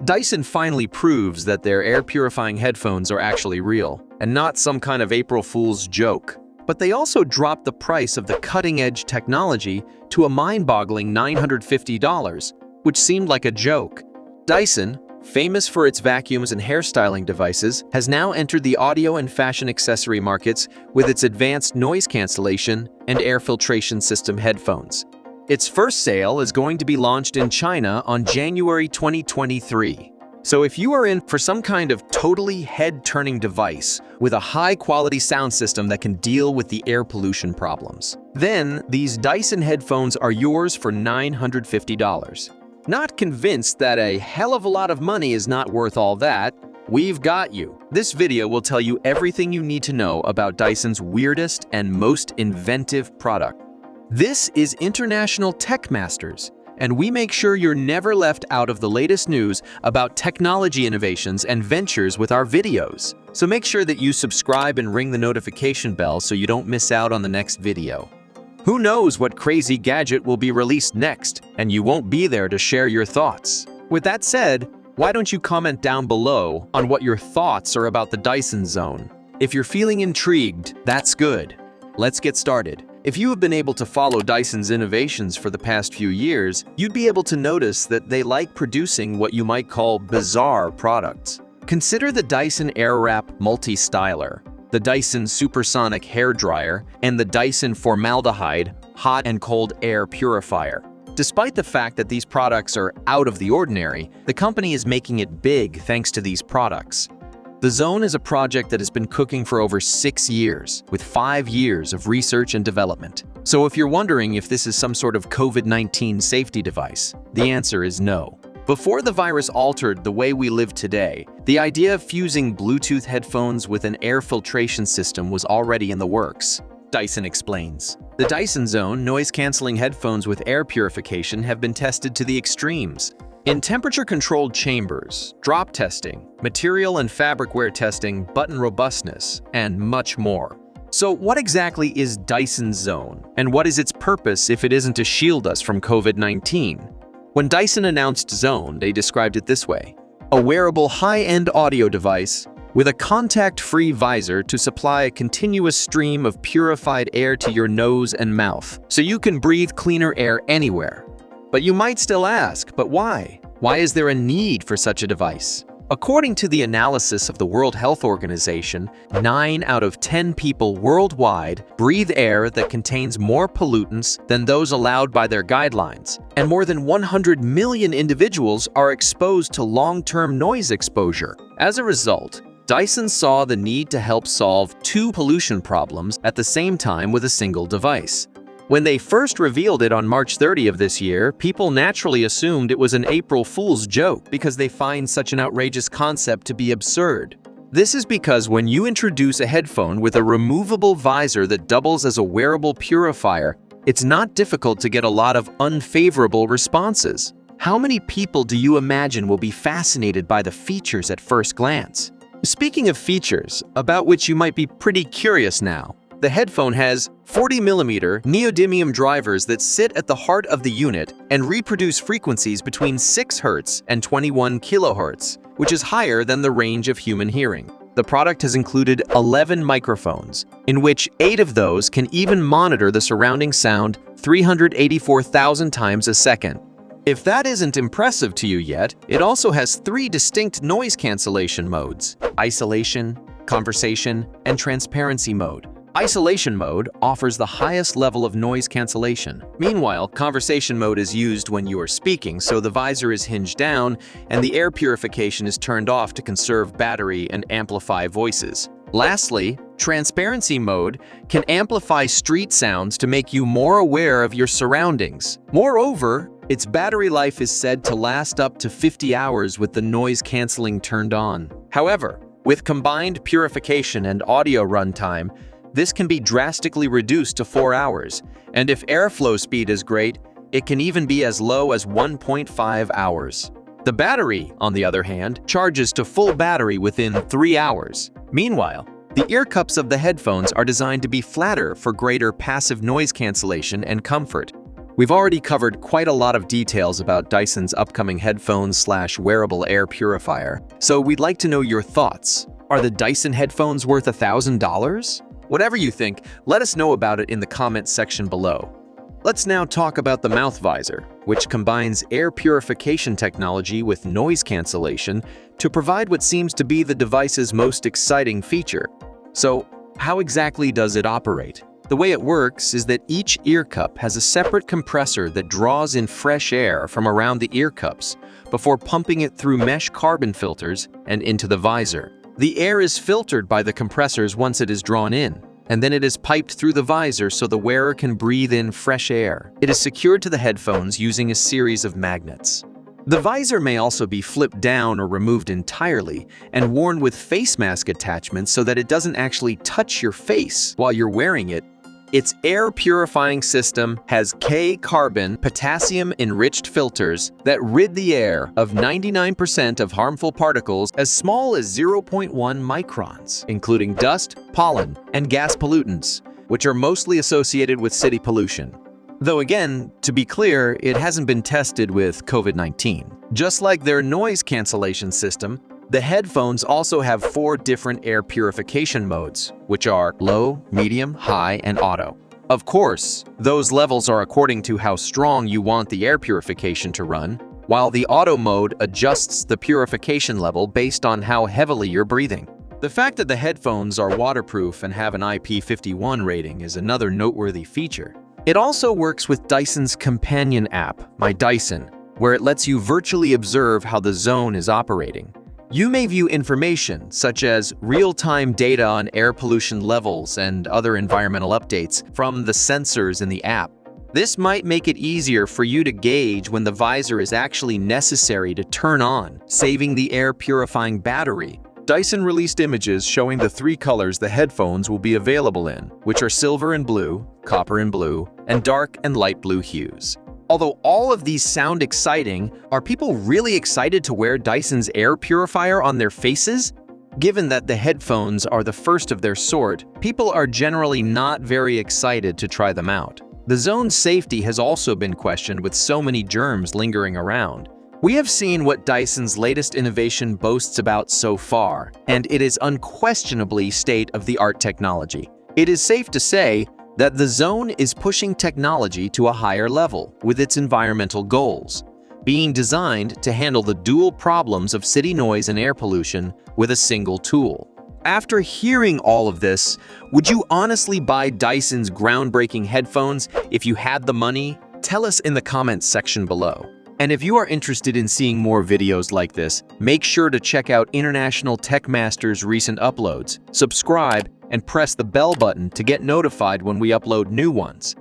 Dyson finally proves that their air-purifying headphones are actually real, and not some kind of April Fool's joke. But they also dropped the price of the cutting-edge technology to a mind-boggling $950, which seemed like a joke. Dyson, famous for its vacuums and hairstyling devices, has now entered the audio and fashion accessory markets with its advanced noise cancellation and air filtration system headphones. Its first sale is going to be launched in China on January 2023. So if you are in for some kind of totally head-turning device with a high-quality sound system that can deal with the air pollution problems, then these Dyson headphones are yours for $950. Not convinced that a hell of a lot of money is not worth all that? We've got you. This video will tell you everything you need to know about Dyson's weirdest and most inventive product. This is International Tech Masters, and we make sure you're never left out of the latest news about technology innovations and ventures with our videos. So make sure that you subscribe and ring the notification bell so you don't miss out on the next video. Who knows what crazy gadget will be released next, and you won't be there to share your thoughts. With that said, why don't you comment down below on what your thoughts are about the Dyson Zone? If you're feeling intrigued, that's good. Let's get started. If you have been able to follow Dyson's innovations for the past few years, you'd be able to notice that they like producing what you might call bizarre products. Consider the Dyson Airwrap Multi-Styler, the Dyson Supersonic Hair Dryer, and the Dyson Formaldehyde Hot and Cold Air Purifier. Despite the fact that these products are out of the ordinary, the company is making it big thanks to these products. The Zone is a project that has been cooking for over 6 years, with 5 years of research and development. So if you're wondering if this is some sort of COVID-19 safety device, the answer is no. Before the virus altered the way we live today, the idea of fusing Bluetooth headphones with an air filtration system was already in the works. Dyson explains. The Dyson Zone noise-canceling headphones with air purification have been tested to the extremes. In temperature-controlled chambers, drop testing, material and fabric wear testing, button robustness, and much more. So what exactly is Dyson Zone, and what is its purpose if it isn't to shield us from COVID-19? When Dyson announced Zone, they described it this way: a wearable high-end audio device with a contact-free visor to supply a continuous stream of purified air to your nose and mouth, so you can breathe cleaner air anywhere. But you might still ask, but why? Why is there a need for such a device? According to the analysis of the World Health Organization, 9 out of 10 people worldwide breathe air that contains more pollutants than those allowed by their guidelines, and more than 100 million individuals are exposed to long-term noise exposure. As a result, Dyson saw the need to help solve 2 pollution problems at the same time with a single device. When they first revealed it on March 30 of this year, people naturally assumed it was an April Fool's joke because they find such an outrageous concept to be absurd. This is because when you introduce a headphone with a removable visor that doubles as a wearable purifier, it's not difficult to get a lot of unfavorable responses. How many people do you imagine will be fascinated by the features at first glance? Speaking of features, about which you might be pretty curious now, the headphone has 40mm neodymium drivers that sit at the heart of the unit and reproduce frequencies between 6 Hz and 21 kHz, which is higher than the range of human hearing. The product has included 11 microphones, in which 8 of those can even monitor the surrounding sound 384,000 times a second. If that isn't impressive to you yet, it also has 3 distinct noise cancellation modes: isolation, conversation, and transparency mode. Isolation mode offers the highest level of noise cancellation. Meanwhile, conversation mode is used when you are speaking, so the visor is hinged down and the air purification is turned off to conserve battery and amplify voices. Lastly, transparency mode can amplify street sounds to make you more aware of your surroundings. Moreover, its battery life is said to last up to 50 hours with the noise cancelling turned on. However, with combined purification and audio runtime, this can be drastically reduced to 4 hours, and if airflow speed is great, it can even be as low as 1.5 hours. The battery, on the other hand, charges to full battery within 3 hours. Meanwhile, the ear cups of the headphones are designed to be flatter for greater passive noise cancellation and comfort. We've already covered quite a lot of details about Dyson's upcoming headphones/wearable air purifier, so we'd like to know your thoughts. Are the Dyson headphones worth $1,000? Whatever you think, let us know about it in the comments section below. Let's now talk about the mouth visor, which combines air purification technology with noise cancellation to provide what seems to be the device's most exciting feature. So, how exactly does it operate? The way it works is that each ear cup has a separate compressor that draws in fresh air from around the ear cups before pumping it through mesh carbon filters and into the visor. The air is filtered by the compressors once it is drawn in, and then it is piped through the visor so the wearer can breathe in fresh air. It is secured to the headphones using a series of magnets. The visor may also be flipped down or removed entirely and worn with face mask attachments so that it doesn't actually touch your face while you're wearing it. Its air purifying system has K-carbon potassium-enriched filters that rid the air of 99% of harmful particles as small as 0.1 microns, including dust, pollen, and gas pollutants, which are mostly associated with city pollution. Though again, to be clear, it hasn't been tested with COVID-19. Just like their noise cancellation system, the headphones also have 4 different air purification modes, which are low, medium, high, and auto. Of course, those levels are according to how strong you want the air purification to run, while the auto mode adjusts the purification level based on how heavily you're breathing. The fact that the headphones are waterproof and have an IP51 rating is another noteworthy feature. It also works with Dyson's companion app, My Dyson, where it lets you virtually observe how the zone is operating. You may view information such as real-time data on air pollution levels and other environmental updates from the sensors in the app. This might make it easier for you to gauge when the visor is actually necessary to turn on, saving the air purifying battery. Dyson released images showing the 3 colors the headphones will be available in, which are silver and blue, copper and blue, and dark and light blue hues. Although all of these sound exciting, are people really excited to wear Dyson's air purifier on their faces? Given that the headphones are the first of their sort, people are generally not very excited to try them out. The zone's safety has also been questioned with so many germs lingering around. We have seen what Dyson's latest innovation boasts about so far, and it is unquestionably state-of-the-art technology. It is safe to say that the Zone is pushing technology to a higher level with its environmental goals, being designed to handle the dual problems of city noise and air pollution with a single tool. After hearing all of this, would you honestly buy Dyson's groundbreaking headphones if you had the money? Tell us in the comments section below. And if you are interested in seeing more videos like this, make sure to check out International Tech Master's recent uploads, subscribe, and press the bell button to get notified when we upload new ones.